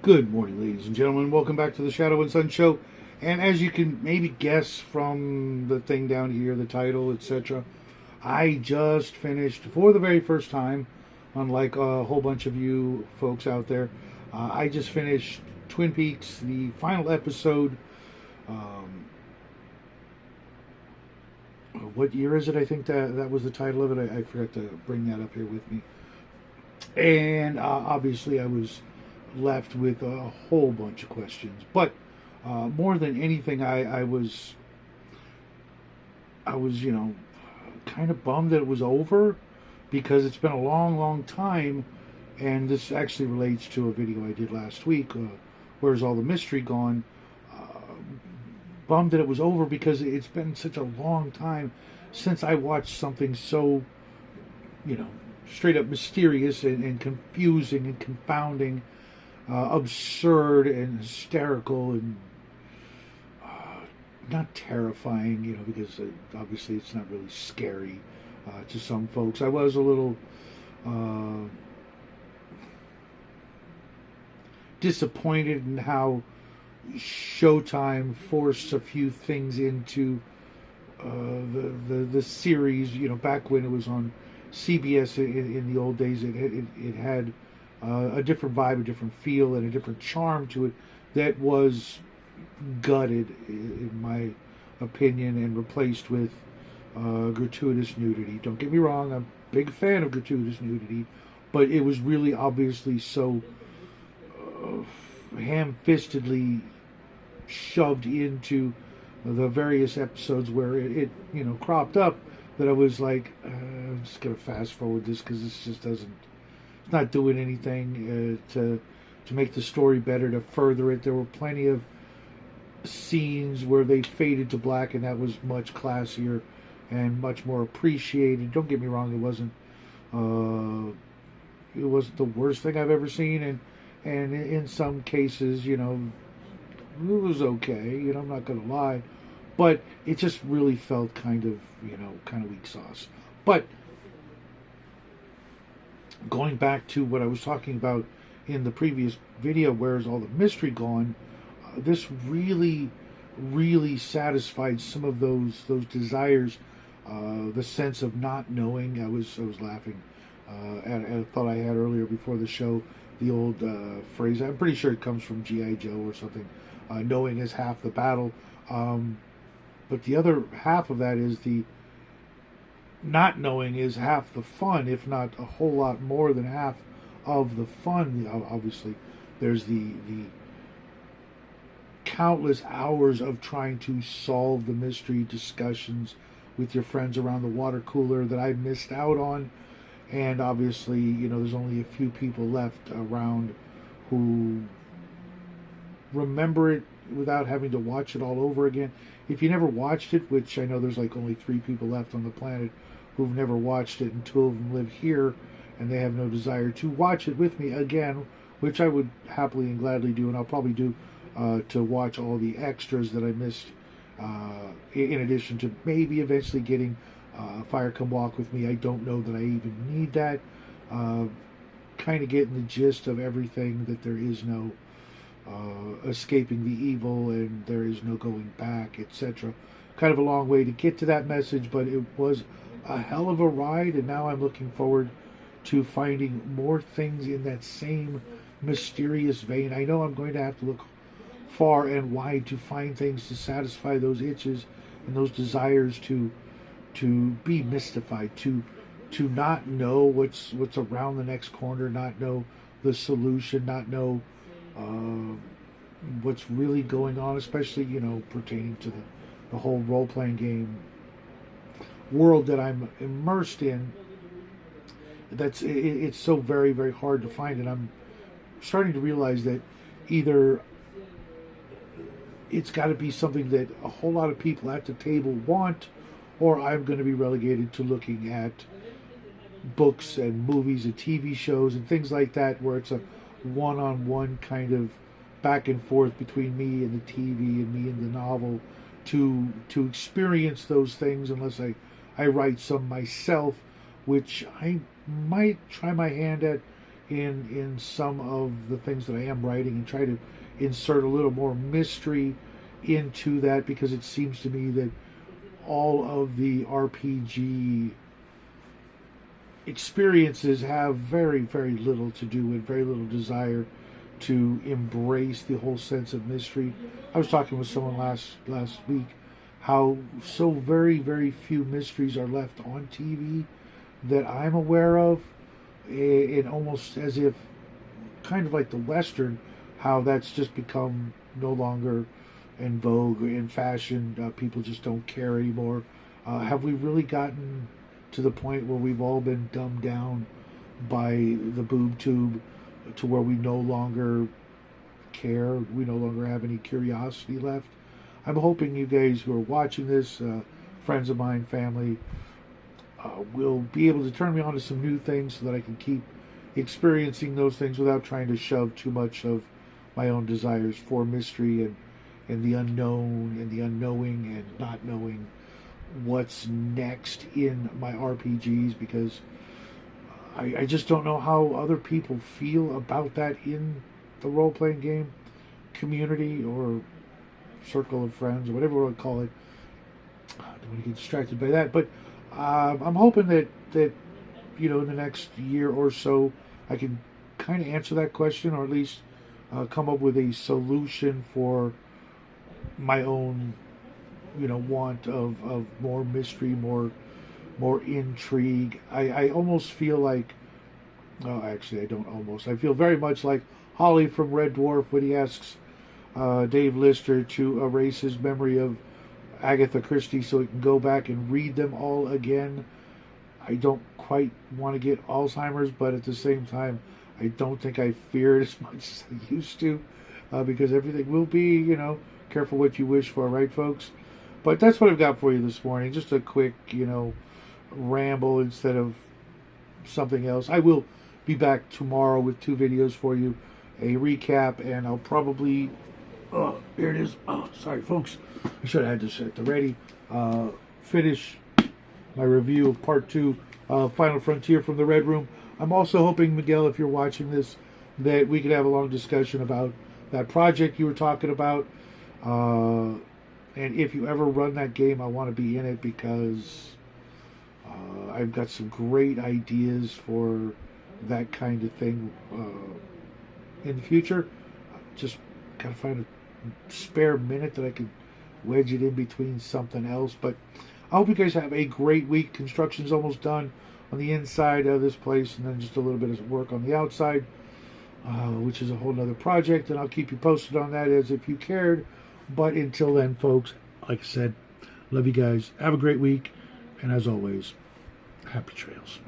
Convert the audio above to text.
Good morning, ladies and gentlemen. Welcome back to the Shadow and Sun Show. And as you can maybe guess from the thing down here, the title, etc., I just finished, for the very first time, unlike a whole bunch of you folks out there, I just finished Twin Peaks, the final episode. Um, what year is it? I think that was the title of it. I forgot to bring that up here with me. And obviously, I was left with a whole bunch of questions. But more than anything, I was, kind of bummed that it was over because it's been a long, long time. And this actually relates to a video I did last week. Where's all the mystery gone? Uh, Bummed that it was over because it's been such a long time since I watched something so, you know, straight up mysterious and confusing and confounding, absurd and hysterical and not terrifying, because obviously it's not really scary to some folks. I was a little uh, disappointed in how Showtime forced a few things into the series. Back when it was on CBS in the old days, it had a different vibe, a different feel, and a different charm to it that was gutted, in my opinion, and replaced with gratuitous nudity. Don't get me wrong, I'm a big fan of gratuitous nudity, but it was really obviously so ham-fistedly shoved into the various episodes where it cropped up that I was like, I'm just gonna fast forward this because this just doesn't, it's not doing anything to make the story better, to further it. There were plenty of scenes where they faded to black, and that was much classier and much more appreciated. Don't get me wrong, it wasn't the worst thing I've ever seen, and in some cases, it was okay. I'm not gonna lie, but it just really felt kind of weak sauce. But going back to what I was talking about in the previous video, where's all the mystery gone? This really, really satisfied some of those desires. The sense of not knowing. I was laughing at a thought I had earlier before the show. The old phrase. I'm pretty sure it comes from GI Joe or something. Knowing is half the battle. But the other half of that is the not knowing is half the fun, if not a whole lot more than half of the fun. Obviously, there's the countless hours of trying to solve the mystery, discussions with your friends around the water cooler that I missed out on. And obviously, there's only a few people left around who remember it without having to watch it all over again. If you never watched it, which I know there's like only 3 people left on the planet who've never watched it, and 2 of them live here, and they have no desire to watch it with me again, which I would happily and gladly do, and I'll probably do to watch all the extras that I missed, in addition to maybe eventually getting Fire Come Walk With Me. I don't know that I even need that. Kind of getting the gist of everything, that there is no escaping the evil and there is no going back, etc. Kind of a long way to get to that message, but it was a hell of a ride, and now I'm looking forward to finding more things in that same mysterious vein. I know I'm going to have to look far and wide to find things to satisfy those itches and those desires to be mystified, to not know what's around the next corner, not know the solution, not know what's really going on, especially pertaining to the whole role-playing game world that I'm immersed in. It's so very, very hard to find, and I'm starting to realize that either it's got to be something that a whole lot of people at the table want, or I'm going to be relegated to looking at books and movies and TV shows and things like that, where it's a one-on-one kind of back and forth between me and the TV and me and the novel to experience those things, unless I write some myself, which I might try my hand at in some of the things that I am writing, and try to insert a little more mystery into that, because it seems to me that all of the RPG experiences have very, very little to do with, very little desire to embrace the whole sense of mystery. I was talking with someone last week how so very, very few mysteries are left on TV that I'm aware of, and almost as if, kind of like the Western, how that's just become no longer in vogue or in fashion. People just don't care anymore. Have we really gotten to the point where we've all been dumbed down by the boob tube to where we no longer care? We no longer have any curiosity left. I'm hoping you guys who are watching this, friends of mine, family, will be able to turn me on to some new things so that I can keep experiencing those things without trying to shove too much of my own desires for mystery and the unknown and the unknowing and not knowing what's next in my RPGs, because I just don't know how other people feel about that in the role-playing game community or circle of friends or whatever we'll call it. I don't want to get distracted by that, but I'm hoping that in the next year or so I can kind of answer that question, or at least come up with a solution for my own want of more mystery, more intrigue. I almost feel like, actually I don't almost, I feel very much like Holly from Red Dwarf when he asks Dave Lister to erase his memory of Agatha Christie so he can go back and read them all again. I don't quite want to get Alzheimer's, but at the same time, I don't think I fear it as much as I used to, because everything will be, careful what you wish for, right, folks? But that's what I've got for you this morning. Just a quick, ramble instead of something else. I will be back tomorrow with 2 videos for you, a recap, and I'll probably, here it is. Oh, sorry, folks. I should have had this at the ready. Finish my review of Part 2 of Final Frontier from the Red Room. I'm also hoping, Miguel, if you're watching this, that we could have a long discussion about that project you were talking about. And if you ever run that game, I want to be in it, because I've got some great ideas for that kind of thing in the future. Just gotta find a spare minute that I can wedge it in between something else. But I hope you guys have a great week. Construction's almost done on the inside of this place, and then just a little bit of work on the outside, which is a whole nother project, and I'll keep you posted on that as if you cared. But until then, folks, like I said, love you guys. Have a great week, and as always, happy trails.